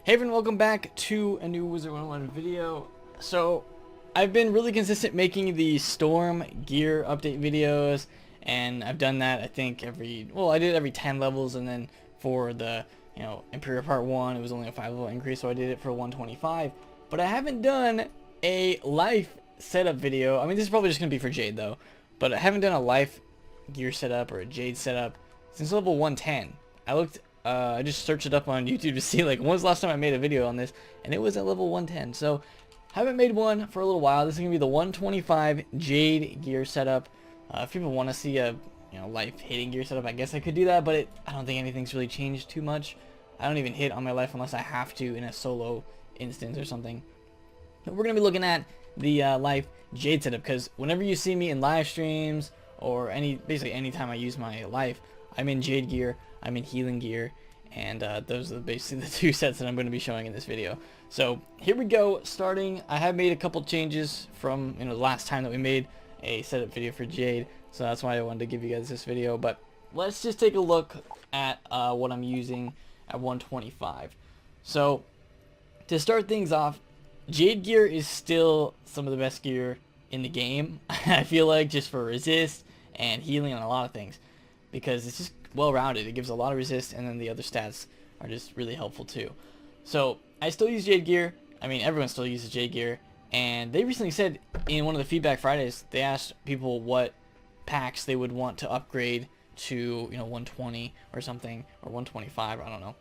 Hey everyone, welcome back to a new Wizard101 video. So, I've been really consistent making the Storm gear update videos, and I've done that I think I did it every 10 levels, and then for the, Imperial Part 1, it was only a 5 level increase, so I did it for 125. But I haven't done a life setup video. I mean, this is probably just going to be for Jade though, but I haven't done a life gear setup or a Jade setup since level 110. I just searched it up on YouTube to see like when was the last time I made a video on this, and it was at level 110. So haven't made one for a little while. This is gonna be the 125 Jade gear setup. If people want to see a life hitting gear setup, I guess I could do that, but I don't think anything's really changed too much. I don't even hit on my life unless I have to in a solo instance or something. But we're gonna be looking at the life Jade setup, because whenever you see me in live streams or basically anytime I use my life, I'm in Jade gear, I'm in healing gear, and those are basically the two sets that I'm going to be showing in this video. So here we go. Starting, I have made a couple changes from the last time that we made a setup video for Jade, so that's why I wanted to give you guys this video. But let's just take a look at what I'm using at 125. So to start things off, Jade gear is still some of the best gear in the game. I feel like, just for resist and healing and a lot of things, because it's just well-rounded. It gives a lot of resist, and then the other stats are just really helpful too. So I still use Jade gear. I mean, everyone still uses Jade gear, and they recently said in one of the Feedback Fridays, they asked people what packs they would want to upgrade to 120 or something, or 125, I don't know.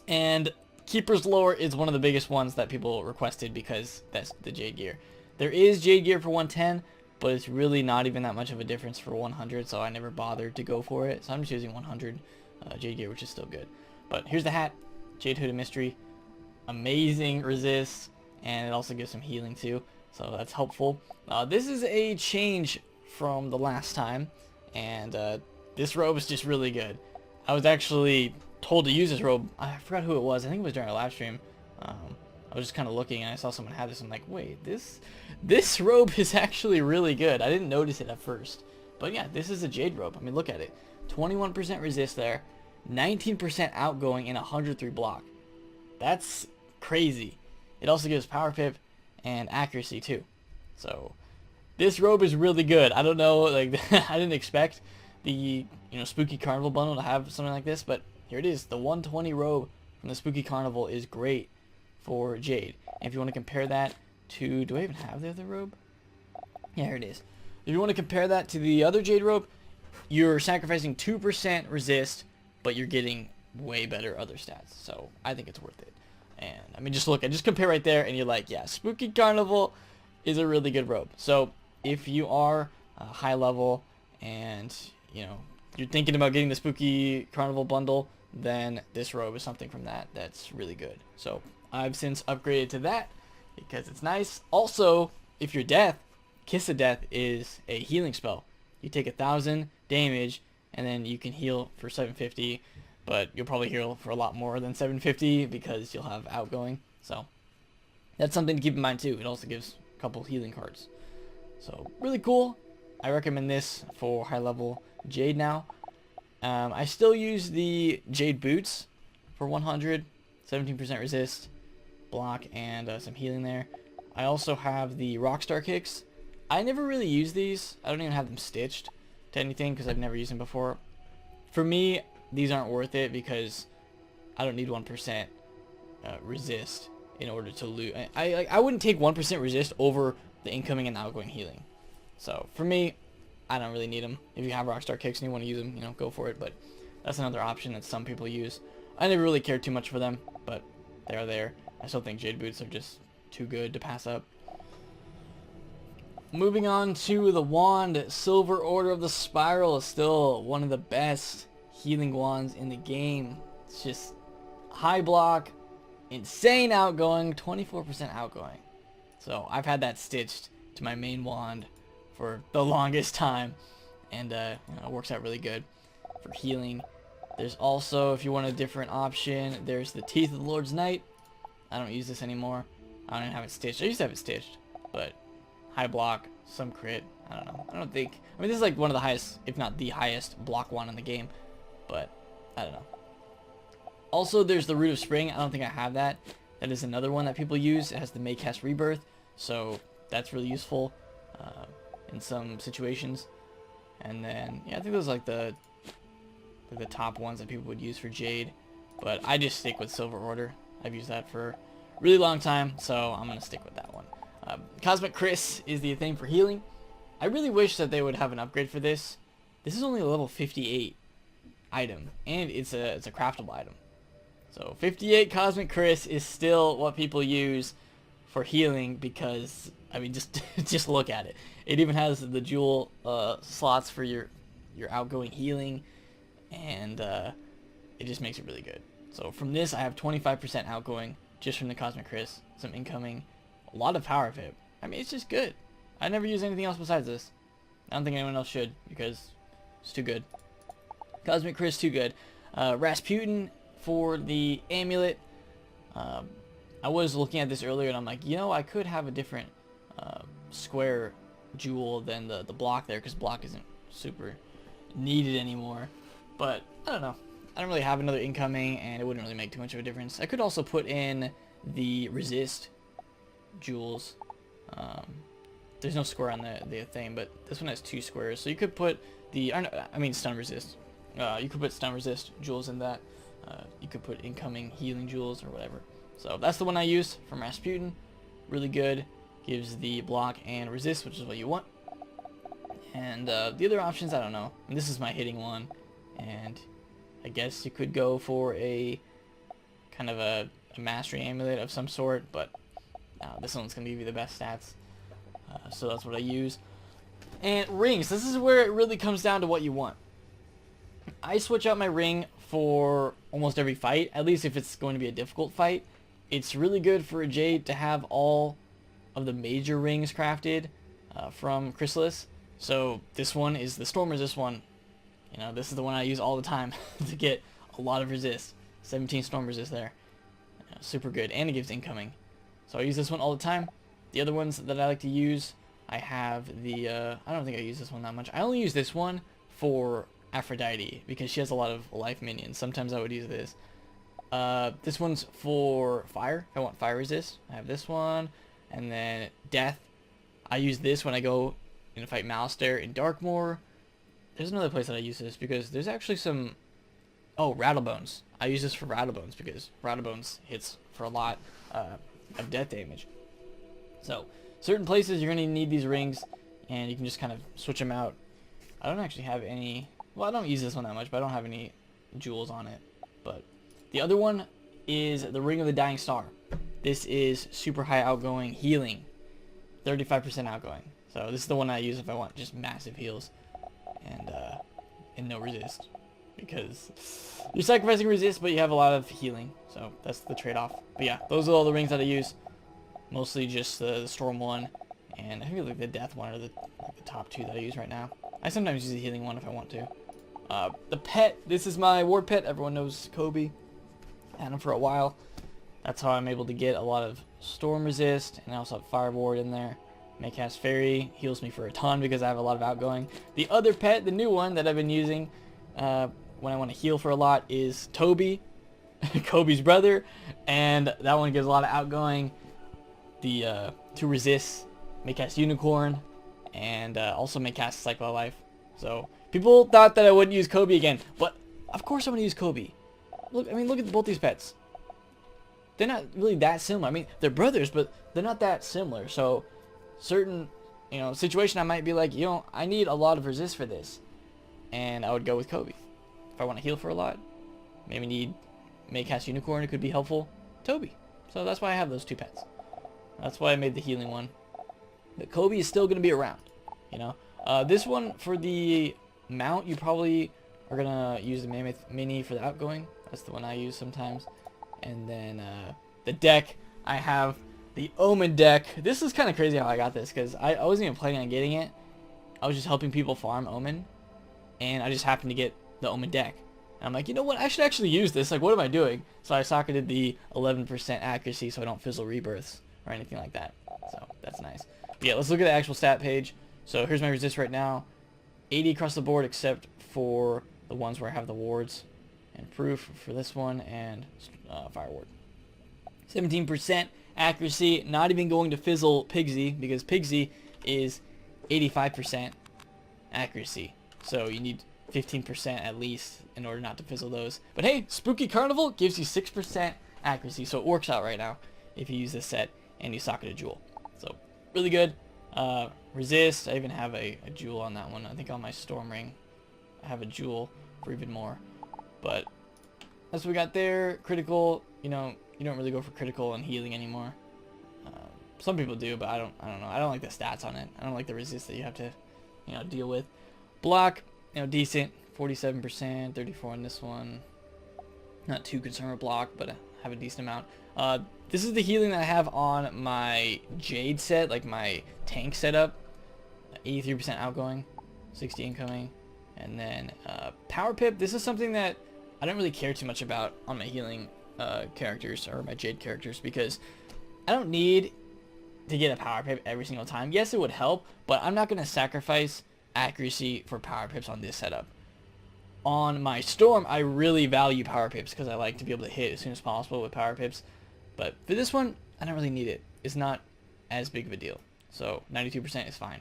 And Keeper's Lore is one of the biggest ones that people requested, because that's the Jade gear. There is Jade gear for 110, but it's really not even that much of a difference for 100, so I never bothered to go for it. So I'm just using 100 Jade gear, which is still good. But here's the hat, Jade Hooded Mystery, amazing resist, and it also gives some healing too, so that's helpful. This is a change from the last time, and this robe is just really good. I was actually told to use this robe. I forgot who it was. I think it was during a live stream. I was just kind of looking, and I saw someone had this. I'm like, wait, this robe is actually really good. I didn't notice it at first, but yeah, this is a Jade robe. I mean, look at it. 21% resist there, 19% outgoing, and 103 block. That's crazy. It also gives power pip and accuracy too. So this robe is really good. I don't know, like I didn't expect the Spooky Carnival bundle to have something like this, but here it is. The 120 robe from the Spooky Carnival is great for Jade. And if you want to compare that to, do I even have the other robe? Yeah, here it is. If you want to compare that to the other Jade robe, you're sacrificing 2% resist, but you're getting way better other stats. So I think it's worth it. And I mean, just compare right there, and you're like, yeah, Spooky Carnival is a really good robe. So if you are high level and you're thinking about getting the Spooky Carnival bundle, then this robe is something from that's really good. So I've since upgraded to that because it's nice. Also, if you're death, Kiss of Death is a healing spell. You take 1,000 damage, and then you can heal for 750, but you'll probably heal for a lot more than 750 because you'll have outgoing. So that's something to keep in mind too. It also gives a couple healing cards. So really cool. I recommend this for high level Jade now. I still use the Jade Boots for 100, 17% resist, block, and some healing there. I also have the Rockstar Kicks. I never really use these. I don't even have them stitched to anything because I've never used them before. For me, these aren't worth it because I don't need 1% resist in order to loot. I wouldn't take 1% resist over the incoming and outgoing healing. So for me, I don't really need them. If you have Rockstar Kicks and you want to use them, go for it. But that's another option that some people use. I never really cared too much for them, but they are there. I still think Jade Boots are just too good to pass up. Moving on to the wand, Silver Order of the Spiral is still one of the best healing wands in the game. It's just high block, insane outgoing, 24% outgoing. So I've had that stitched to my main wand for the longest time, and it works out really good for healing. There's also, if you want a different option, there's the Teeth of the Lord's Knight. I don't use this anymore. I don't even have it stitched. I used to have it stitched, but high block, some crit. I don't know. I mean, this is like one of the highest, if not the highest, block wand in the game, but I don't know. Also, there's the Root of Spring. I don't think I have that. That is another one that people use. It has the Maycast Rebirth, so that's really useful in some situations. And then, yeah, I think those are like the top ones that people would use for Jade. But I just stick with Silver Order. I've used that for a really long time, so I'm going to stick with that one. Cosmic Chris is the thing for healing. I really wish that they would have an upgrade for this. This is only a level 58 item, and it's a craftable item. So 58 Cosmic Chris is still what people use for healing because, I mean, just look at it. It even has the jewel slots for your outgoing healing, and it just makes it really good. So from this, I have 25% outgoing just from the Cosmic Chris, some incoming, a lot of power pip. I mean, it's just good. I never use anything else besides this. I don't think anyone else should because it's too good. Cosmic Chris, too good. Rasputin for the Amulet. I was looking at this earlier and I'm like, you know, I could have a different square jewel than the block there because block isn't super needed anymore. But I don't know. I don't really have another incoming and it wouldn't really make too much of a difference. I could also put in the resist jewels. There's no square on the thing, but this one has 2 squares. So you could put the, I mean stun resist. You could put stun resist jewels in that. You could put incoming healing jewels or whatever. So that's the one I use from Rasputin. Really good. Gives the block and resist, which is what you want. And the other options, I don't know. And this is my hitting one. And I guess you could go for a kind of a mastery amulet of some sort, but this one's going to give you the best stats. So that's what I use. And rings. This is where it really comes down to what you want. I switch out my ring for almost every fight, at least if it's going to be a difficult fight. It's really good for a Jade to have all of the major rings crafted from Chrysalis. So this one is the Storm Resist one. You know, this is the one I use all the time to get a lot of resist. 17 Storm Resist there. Super good, and it gives incoming. So I use this one all the time. The other ones that I like to use, I have the, I don't think I use this one that much. I only use this one for Aphrodite because she has a lot of life minions. Sometimes I would use this. This one's for fire. If I want fire resist, I have this one. And then death, I use this when I go and fight Malastare in Darkmoor. There's another place that I use this because there's actually some, oh, Rattlebones. I use this for Rattlebones because Rattlebones hits for a lot of death damage. So certain places you're going to need these rings and you can just kind of switch them out. I don't actually have any, well, I don't use this one that much, but I don't have any jewels on it. But the other one is the Ring of the Dying Star. This is super high outgoing healing, 35% outgoing. So this is the one I use if I want just massive heals and no resist, because you're sacrificing resist, but you have a lot of healing. So that's the trade-off. But yeah, those are all the rings that I use. Mostly just the Storm one, and I think like the Death one are the top 2 that I use right now. I sometimes use the healing one if I want to. The pet, this is my ward pet. Everyone knows Kobe. Had him for a while. That's how I'm able to get a lot of Storm Resist, and I also have Fire Ward in there. Maycast Fairy heals me for a ton because I have a lot of outgoing. The other pet, the new one that I've been using when I want to heal for a lot is Toby, Kobe's brother, and that one gives a lot of outgoing. The 2 resists, Maycast Unicorn, and also Maycast Cycle of Life. So people thought that I wouldn't use Kobe again, but of course I'm gonna use Kobe. Look, I mean, look at both these pets. They're not really that similar. I mean, they're brothers, but they're not that similar. So certain, you know, situation I might be like, you know, I need a lot of resist for this, and I would go with Kobe. If I want to heal for a lot, maybe need Maycast Unicorn, it could be helpful. Toby. So that's why I have those 2 pets. That's why I made the healing one. But Kobe is still going to be around, you know. This one, for the mount, you probably are going to use the Mammoth Mini for the outgoing. That's the one I use sometimes. And then the deck, I have the Omen Deck. This is kind of crazy how I got this, because I wasn't even planning on getting it. I was just helping people farm Omen, and I just happened to get the Omen Deck. And I'm like, you know what, I should actually use this. Like, what am I doing? So I socketed the 11% accuracy so I don't fizzle rebirths or anything like that. So that's nice. But yeah, let's look at the actual stat page. So here's my resist right now. 80 across the board except for the ones where I have the wards. and proof for this one, and Fire Ward. 17% accuracy, not even going to fizzle Pigsy, because Pigsy is 85% accuracy. So you need 15% at least in order not to fizzle those. But hey, Spooky Carnival gives you 6% accuracy, so it works out right now if you use this set and you socket a jewel. So really good. Resist, I even have a jewel on that one. I think on my Storm Ring I have a jewel for even more. But that's what we got there. Critical, you know, you don't really go for critical and healing anymore. Some people do, but I don't know. I don't like the stats on it. I don't like the resist that you have to, you know, deal with. Block, you know, decent, 47%, 34 on this one. Not too concerned with block, but I have a decent amount. This is the healing that I have on my Jade set, like my tank setup. 83% outgoing, 60 incoming, and then Power Pip. This is something that I don't really care too much about on my healing characters or my Jade characters, because I don't need to get a Power Pip every single time. Yes, it would help, but I'm not going to sacrifice accuracy for Power Pips on this setup. On my Storm, I really value Power Pips because I like to be able to hit as soon as possible with Power Pips. But for this one, I don't really need it. It's not as big of a deal. So 92% is fine.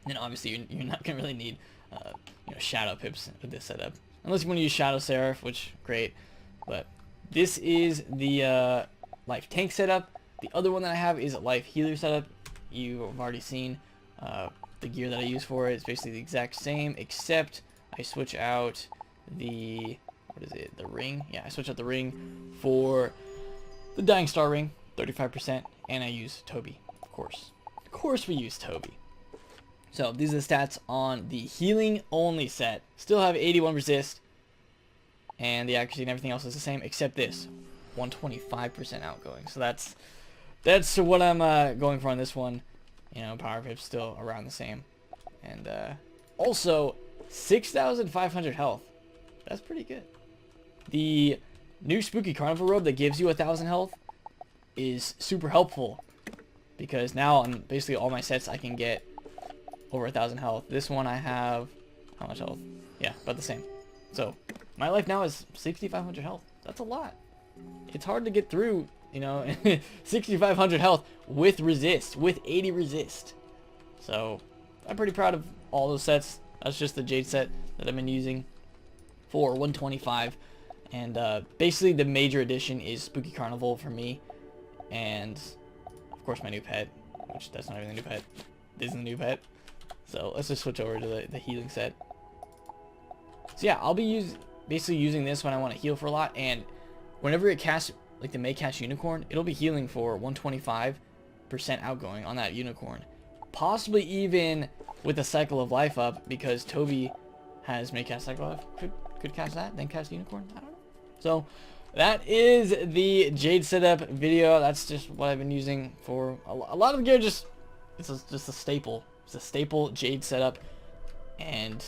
And obviously, you're not going to really need you know, Shadow Pips with this setup. Unless you want to use Shadow Seraph, which, great. But this is the Life Tank setup. The other one that I have is a Life Healer setup. You have already seen the gear that I use for it. It's basically the exact same, except I switch out the, what is it, the ring? Yeah, I switch out the ring for the Dying Star ring, 35%, and I use Toby, of course. Of course we use Toby. So these are the stats on the healing only set. Still have 81 resist, and the accuracy and everything else is the same, except this, 125% outgoing. So that's what I'm going for on this one. You know, Power Pip's still around the same. And also 6,500 health. That's pretty good. The new Spooky Carnival robe that gives you 1,000 health is super helpful, because now on basically all my sets I can get over 1,000 health. This one I have, how much health? Yeah, about the same. So my life now is 6,500 health. That's a lot. It's hard to get through, you know, 6,500 health with resist, with 80 resist. So I'm pretty proud of all those sets. That's just the Jade set that I've been using for 125. And basically the major addition is Spooky Carnival for me. And of course my new pet, which that's not even the new pet. This is the new pet. So let's just switch over to the healing set. So yeah, I'll be basically using this when I want to heal for a lot. And whenever it casts, like the May cast Unicorn, it'll be healing for 125% outgoing on that Unicorn. Possibly even with a Cycle of Life up, because Toby has May cast Cycle of Life. Could cast that, then cast Unicorn. I don't know. So that is the Jade setup video. That's just what I've been using for a lot of the gear. Just a staple. It's a staple Jade setup, and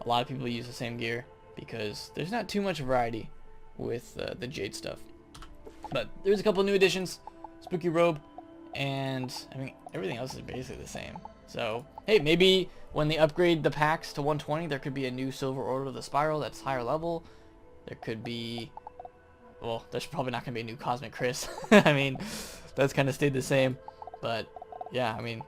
a lot of people use the same gear because there's not too much variety with the Jade stuff. But there's a couple new additions, Spooky Robe, and I mean everything else is basically the same. So hey, maybe when they upgrade the packs to 120, there could be a new Silver Order of the Spiral that's higher level. There could be, well, there's probably not gonna be a new Cosmic Chris. I mean, that's kind of stayed the same. But yeah, I mean,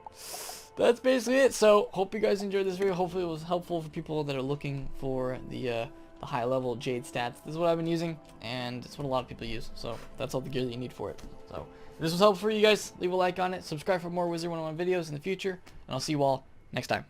that's basically it. So hope you guys enjoyed this video. Hopefully it was helpful for people that are looking for the high level Jade stats. This is what I've been using, and it's what a lot of people use. So that's all the gear that you need for it. So if this was helpful for you guys, leave a like on it, subscribe for more Wizard101 videos in the future, and I'll see you all next time.